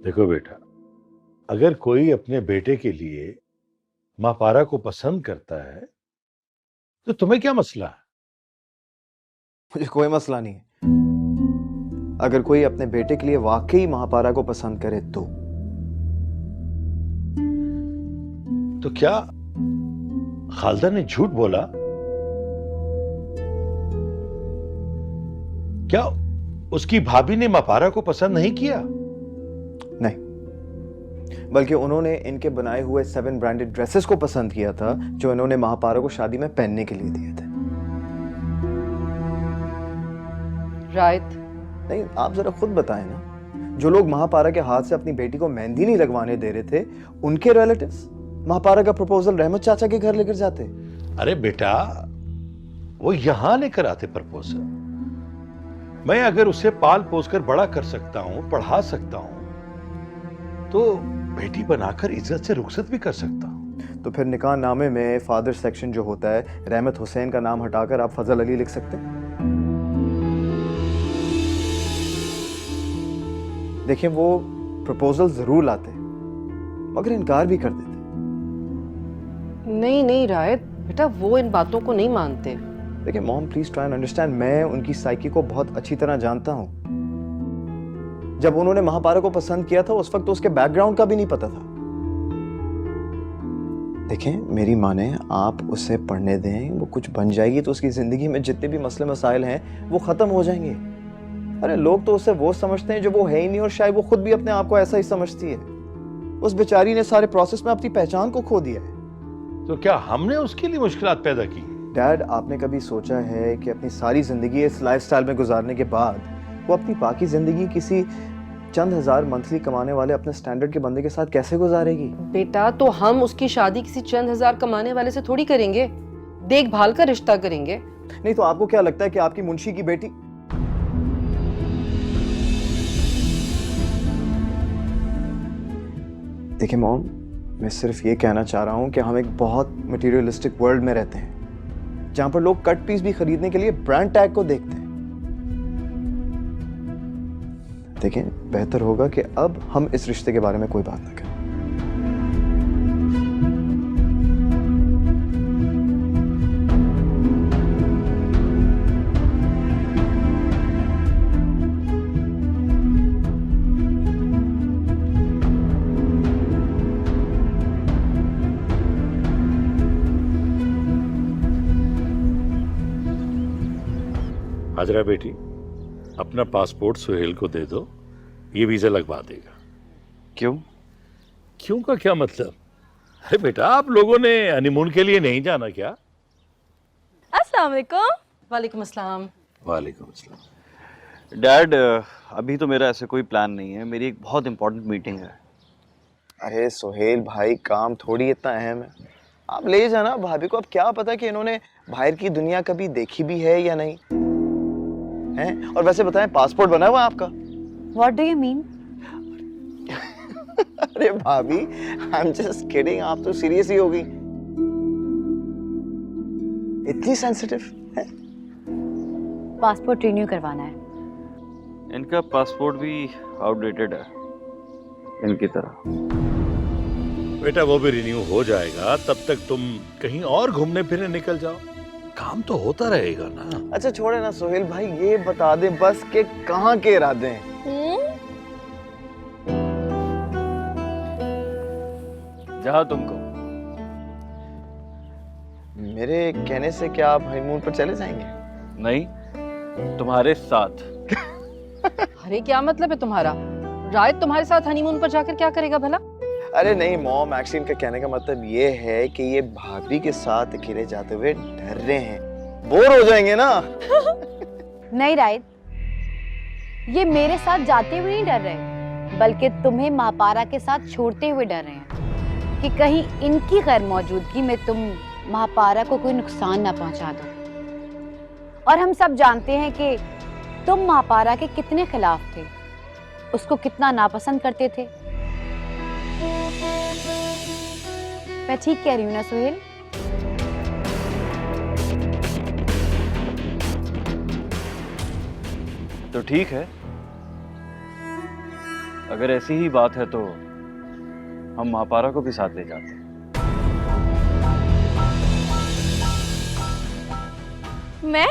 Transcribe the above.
देखो बेटा, अगर कोई अपने बेटे के लिए महापारा को पसंद करता है तो तुम्हें क्या मसला है? मुझे कोई मसला नहीं है। अगर कोई अपने बेटे के लिए वाकई महापारा को पसंद करे तो क्या खालदा ने झूठ बोला? क्या उसकी भाभी ने महापारा को पसंद नहीं किया? नहीं, बल्कि उन्होंने इनके बनाए हुए 7 ब्रांडेड ड्रेसेस को पसंद किया था जो इन्होंने महापारा को शादी में पहनने के लिए दिए थे। राइट। नहीं, आप जरा खुद बताएं ना, जो लोग महापारा के हाथ से अपनी बेटी को मेहंदी नहीं लगवाने दे रहे थे, उनके रिलेटिव्स महापारा का प्रपोजल रहमत चाचा के घर लेकर जाते। अरे बेटा, वो यहां लेकर आते प्रपोजल। मैं अगर उसे पाल पोस कर बड़ा कर सकता हूं, पढ़ा सकता हूं, तो बेटी बनाकर इज्जत से रुखसत भी कर सकता हूं। तो फिर निकाह नामे में फादर सेक्शन जो होता है, रहमत हुसैन का नाम हटाकर आप फजल अली लिख सकते हैं। देखिए, वो प्रपोजल जरूर लाते मगर इनकार भी कर देते। नहीं नहीं रायत बेटा, वो इन बातों को नहीं मानते। देखिए mom, please try and understand. मैं उनकी साइकी को बहुत अच्छी तरह जानता हूं। जब उन्होंने महापारा को पसंद किया था उस वक्त तो उसके बैकग्राउंड का भी नहीं पता था। देखें, मेरी माने, आप उसे पढ़ने दें, वो कुछ बन जाएगी तो उसकी जिंदगी में जितने भी मसले मसाइल हैं वो खत्म हो जाएंगे। अरे लोग तो उसे वो समझते हैं जो वो है ही नहीं, और शायद वो खुद भी अपने आप को ऐसा ही समझती है। उस बेचारी ने सारे प्रोसेस में अपनी पहचान को खो दिया है। तो क्या हमने उसके लिए मुश्किलात पैदा की? डैड, आपने कभी सोचा है कि अपनी सारी जिंदगी इस लाइफस्टाइल में गुजारने के बाद वो अपनी बाकी जिंदगी किसी चंद हजार मंथली कमाने वाले अपने स्टैंडर्ड के बंदे के साथ कैसे गुजारेगी? बेटा, तो हम उसकी शादी किसी चंद हजार कमाने वाले से थोड़ी करेंगे, देखभाल का रिश्ता करेंगे। नहीं तो आपको क्या लगता है कि आपकी मुंशी की बेटी? देखिए मॉम, मैं सिर्फ ये कहना चाह रहा हूं कि हम एक बहुत मटेरियलिस्टिक वर्ल्ड में रहते हैं जहां पर लोग कट पीस भी खरीदने के लिए ब्रांड टैग को देखते हैं। देखें, बेहतर होगा कि अब हम इस रिश्ते के बारे में कोई बात ना करें। हाजरा बेटी, अपना पासपोर्ट सुहेल को दे दो, ये वीजा लगवा देगा। क्यों? क्यों का क्या मतलब? अरे बेटा, आप लोगों ने हनीमून के लिए नहीं जाना क्या? अस्सलाम वालेकुम। वालेकुम अस्सलाम। वालेकुम अस्सलाम। डैड, अभी तो मेरा ऐसे कोई प्लान नहीं है। मेरी एक बहुत इंपॉर्टेंट मीटिंग है। अरे सोहेल भाई, काम थोड़ी इतना अहम है। आप ले जाना भाभी को। अब क्या पता कि इन्होंने बाहर की दुनिया कभी देखी भी है या नहीं है। और वैसे बताएं, पासपोर्ट बना हुआ है आपका? What do you mean? अरे भाभी, आई एम जस्ट किडिंग। आप तो सीरियस ही हो गई। इतनी सेंसिटिव है? पासपोर्ट रिन्यू करवाना है। इनका पासपोर्ट भी आउटडेटेड है, इनकी तरह। बेटा, वो भी रिन्यू हो जाएगा, तब तक तुम कहीं और घूमने फिरने निकल जाओ। काम तो होता रहेगा ना। अच्छा छोड़े ना सोहेल भाई, ये बता दें बस कि कहाँ के इरादे हैं? जहां तुम कहो। मेरे कहने से क्या आप हनीमून पर चले जाएंगे? नहीं, तुम्हारे साथ। अरे क्या मतलब है तुम्हारा? रायत तुम्हारे साथ हनीमून पर जाकर क्या करेगा भला? अरे नहीं मॉम, एक्चुअली इनका कहने का मतलब ये है कि ये भाभी के साथ अकेले जाते हुए डर रहे हैं, बोर हो जाएंगे ना। नहीं राइट, ये मेरे साथ जाते हुए नहीं डर रहे, बल्कि तुम्हें महापारा के साथ छोड़ते हुए डर रहे हैं कि कहीं इनकी गैर मौजूदगी में तुम महापारा को कोई नुकसान ना पहुंचा दो। और हम सब जानते हैं कि तुम महापारा के कितने खिलाफ थे, उसको कितना नापसंद करते थे। मैं ठीक कह रही हूँ ना सुहेल? तो ठीक है, अगर ऐसी ही बात है तो हम महापारा को भी साथ ले जाते हैं। मैं